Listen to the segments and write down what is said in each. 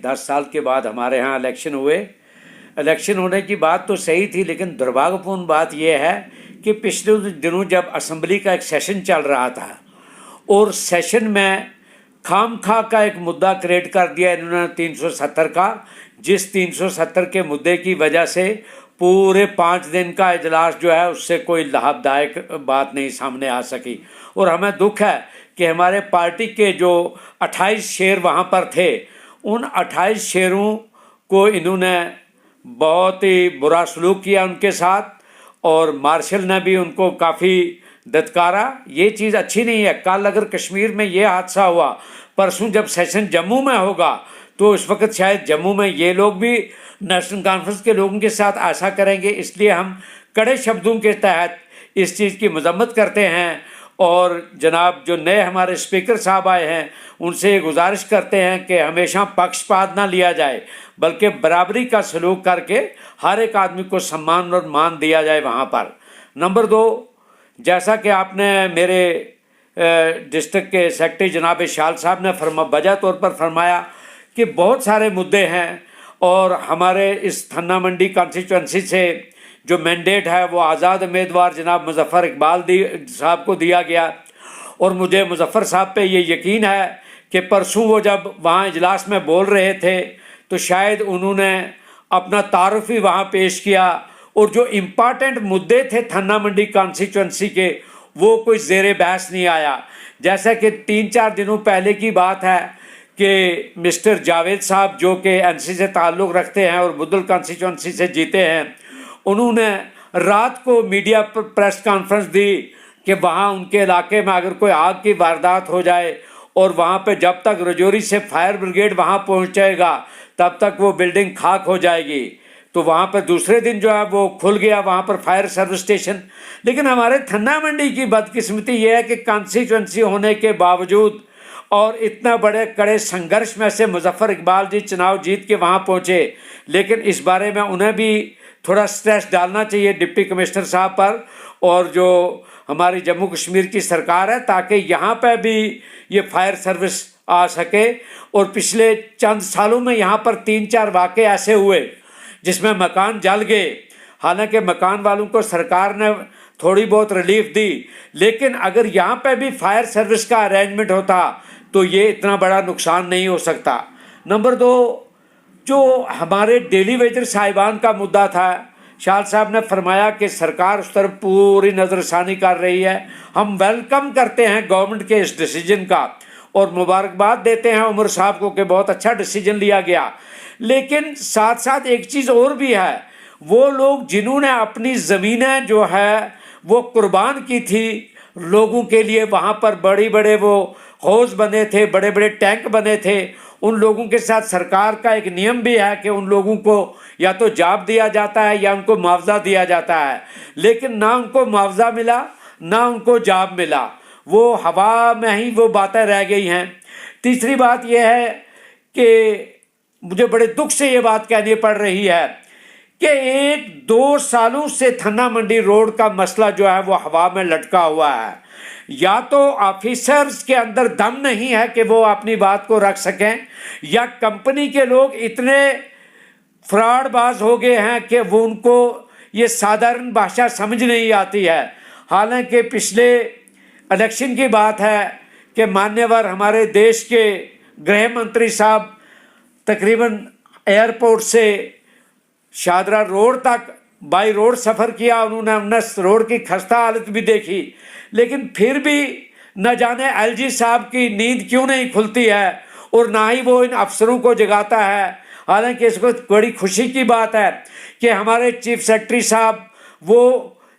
10 साल के बाद हमारे यहाँ इलेक्शन हुए। इलेक्शन होने की बात तो सही थी, लेकिन दुर्भाग्यपूर्ण बात यह है कि पिछले दिनों जब असेंबली का एक सेशन चल रहा था और सेशन में खामखा का एक मुद्दा क्रिएट कर दिया इन्होंने 370 का, जिस 370 के मुद्दे की वजह से पूरे 5 दिन का इजलास जो है उससे कोई लाभदायक बात नहीं सामने आ सकी। और हमें दुख है कि हमारे पार्टी के जो 28 शेर वहाँ पर थे, उन 28 शेरों को इन्होंने बहुत ही बुरा सलूक किया उनके साथ, और मार्शल ने भी उनको काफ़ी धत्कारा। ये चीज़ अच्छी नहीं है। कल अगर कश्मीर में ये हादसा हुआ, परसों जब सेशन जम्मू में होगा तो इस वक्त शायद जम्मू में ये लोग भी नेशनल कॉन्फ्रेंस के लोगों के साथ ऐसा करेंगे। इसलिए हम कड़े शब्दों के तहत इस चीज़ की मजम्मत करते हैं और जनाब जो नए हमारे स्पीकर साहब आए हैं उनसे गुजारिश करते हैं कि हमेशा पक्षपात ना लिया जाए, बल्कि बराबरी का सलूक करके हर एक आदमी को सम्मान और मान दिया जाए वहाँ पर। नंबर 2, जैसा कि आपने मेरे डिस्ट्रिक्ट के सेक्रेटरी जनाब इशाल साहब ने वजह तौर पर फरमाया कि बहुत सारे मुद्दे हैं और हमारे इस थन्ना मंडी कॉन्स्टिट्यूंसी से जो मैंडेट है वो आज़ाद उम्मीदवार जनाब मुजफ्फर इकबाल साहब को दिया गया। और मुझे मुजफ्फर साहब पे ये यकीन है कि परसों वो जब वहाँ इजलास में बोल रहे थे तो शायद उन्होंने अपना तारुफ ही वहाँ पेश किया, और जो इम्पॉर्टेंट मुद्दे थे थन्ना मंडी कॉन्स्टिट्यूंसी के वो कोई ज़ेरे बहस नहीं आया। जैसा कि 3-4 दिनों पहले की बात है कि मिस्टर जावेद साहब जो कि एनसी से ताल्लुक़ रखते हैं और बुद्धल कॉन्स्टिट्यूंसी से जीते हैं, उन्होंने रात को मीडिया पर प्रेस कॉन्फ्रेंस दी कि वहाँ उनके इलाके में अगर कोई आग की वारदात हो जाए और वहाँ पे जब तक रजौरी से फायर ब्रिगेड वहाँ पहुँचेगा तब तक वो बिल्डिंग खाक हो जाएगी। तो वहाँ पर दूसरे दिन जो है वो खुल गया वहाँ पर फायर सर्विस स्टेशन। लेकिन हमारे थन्ना मंडी की बदकिस्मती ये है कि कॉन्स्टिट्यूंसी होने के बावजूद और इतना बड़े कड़े संघर्ष में से मुजफ्फर इकबाल जी चुनाव जीत के वहाँ पहुँचे, लेकिन इस बारे में उन्हें भी थोड़ा स्ट्रेस डालना चाहिए डिप्टी कमिश्नर साहब पर और जो हमारी जम्मू कश्मीर की सरकार है, ताकि यहाँ पर भी ये फायर सर्विस आ सके। और पिछले चंद सालों में यहाँ पर 3-4 वाक़े ऐसे हुए जिसमें मकान जल गए। हालांकि मकान वालों को सरकार ने थोड़ी बहुत रिलीफ दी, लेकिन अगर यहाँ पे भी फायर सर्विस का अरेंजमेंट होता तो ये इतना बड़ा नुकसान नहीं हो सकता। नंबर 2, जो हमारे डेली वेजर साहिबान का मुद्दा था, शाह साहब ने फरमाया कि सरकार उस तरफ पूरी नज़रसानी कर रही है। हम वेलकम करते हैं गवर्नमेंट के इस डिसीजन का और मुबारकबाद देते हैं उमर साहब को कि बहुत अच्छा डिसीजन लिया गया। लेकिन साथ साथ एक चीज़ और भी है, वो लोग जिन्होंने अपनी ज़मीनें जो है वो कुर्बान की थी लोगों के लिए, वहाँ पर बड़े बड़े वो हौज़ बने थे, बड़े बड़े टैंक बने थे, उन लोगों के साथ सरकार का एक नियम भी है कि उन लोगों को या तो जॉब दिया जाता है या उनको मुआवजा दिया जाता है। लेकिन ना उनको मुआवजा मिला ना उनको जॉब मिला, वो हवा में ही वो बातें रह गई हैं। तीसरी बात यह है कि मुझे बड़े दुख से ये बात कहनी पड़ रही है कि 1-2 सालों से थन्ना मंडी रोड का मसला जो है वो हवा में लटका हुआ है। या तो ऑफिसर्स के अंदर दम नहीं है कि वो अपनी बात को रख सकें, या कंपनी के लोग इतने फ्रॉडबाज हो गए हैं कि वो उनको ये साधारण भाषा समझ नहीं आती है। हालांकि पिछले इलेक्शन की बात है कि मान्यवर हमारे देश के गृह मंत्री साहब तकरीबन एयरपोर्ट से शादरा रोड तक बाई रोड सफ़र किया, उन्होंने 19 रोड की खस्ता हालत भी देखी, लेकिन फिर भी न जाने एलजी साहब की नींद क्यों नहीं खुलती है और ना ही वो इन अफसरों को जगाता है। हालांकि इसको बड़ी खुशी की बात है कि हमारे चीफ सेक्रेटरी साहब वो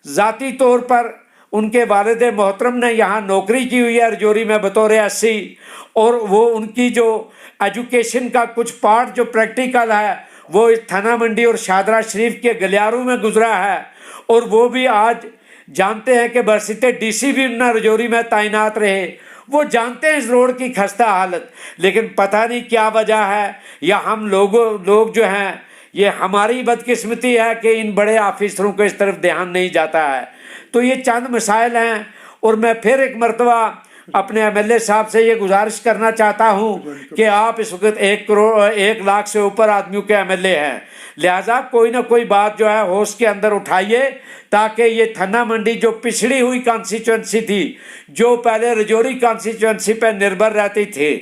ज़ाती तौर पर उनके वालिद मोहतरम ने यहाँ नौकरी की हुई है रजौरी में बतौर एससी, और वो उनकी जो एजुकेशन का कुछ पार्ट जो प्रैक्टिकल है वो इस थाना मंडी और शादरा शरीफ के गलियारों में गुजरा है। और वो भी आज जानते हैं कि बरसिते डीसी भी उन्ना रजौरी में तैनात रहे, वो जानते हैं इस रोड की खस्ता हालत, लेकिन पता नहीं क्या वजह है, या हम लोग जो हैं ये हमारी बदकिस्मती है कि इन बड़े ऑफिसरों को इस तरफ ध्यान नहीं जाता है। तो ये चंद मसाइल हैं। और मैं फिर एक मरतबा अपने एमएलए साहब से ये गुजारिश करना चाहता हूँ कि आप इस वक्त 1 लाख से ऊपर आदमियों के एमएलए हैं, लिहाजा कोई ना कोई बात जो है होश के अंदर उठाइए, ताकि ये थन्ना मंडी जो पिछड़ी हुई कॉन्स्टिट्यूंसी थी, जो पहले रजौरी कॉन्स्टिट्यूंसी पर निर्भर रहती थी,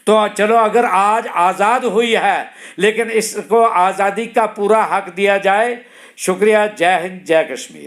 तो चलो अगर आज आज़ाद हुई है लेकिन इसको आज़ादी का पूरा हक दिया जाए। शुक्रिया। जय हिंद, जय कश्मीर।